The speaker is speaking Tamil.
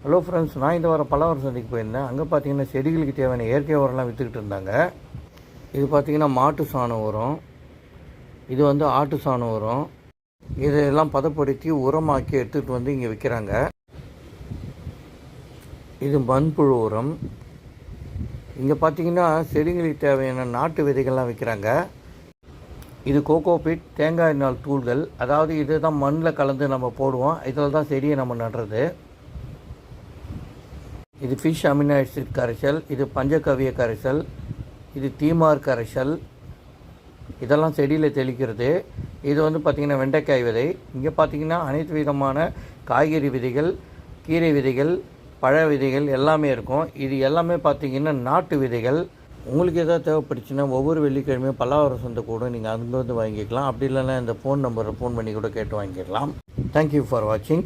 ஹலோ ஃப்ரெண்ட்ஸ், நான் இந்த வாரம் பல்லாவரம் சந்தைக்கு போயிருந்தேன். அங்கே பார்த்தீங்கன்னா செடிகளுக்கு தேவையான இயற்கை உரம்லாம் விற்றுக்கிட்டு இருந்தாங்க. இது பார்த்தீங்கன்னா மாட்டு சாணம் உரம், இது வந்து ஆட்டு சாணம் உரம். இதெல்லாம் பதப்படுத்தி உரமாக்கி எடுத்துகிட்டு வந்து இங்கே விற்கிறாங்க. இது மண்புழு உரம். இங்கே பார்த்தீங்கன்னா செடிகளுக்கு தேவையான நாட்டு விதைகள்லாம் விற்கிறாங்க. இது கோகோபிட், தேங்காய் நாள் தூள்கள். அதாவது இது தான் மண்ணில் கலந்து நம்ம போடுவோம். இதில் தான் செடியை நம்ம நடுறது. இது ஃபிஷ் அமினோ ஆசிட் கரைசல், இது பஞ்சகவிய கரைசல், இது தீமார் கரைசல். இதெல்லாம் செடியில் தெளிக்கிறது. இது வந்து பார்த்திங்கன்னா வெண்டைக்காய் விதை. இங்கே பார்த்திங்கன்னா அனைத்து விதமான காய்கறி விதைகள், கீரை விதைகள், பழ விதைகள் எல்லாமே இருக்கும். இது எல்லாமே பார்த்திங்கன்னா நாட்டு விதைகள். உங்களுக்கு எதாவது தேவைப்படுச்சுன்னா ஒவ்வொரு வெள்ளிக்கிழமையும் பல்லாவரம் சந்தை கூட நீங்கள் அங்கே வந்து வாங்கிக்கலாம். அப்படி இல்லைன்னா இந்த ஃபோன் நம்பரை ஃபோன் பண்ணி கூட கேட்டு வாங்கிக்கலாம். தேங்க்யூ ஃபார் வாட்சிங்.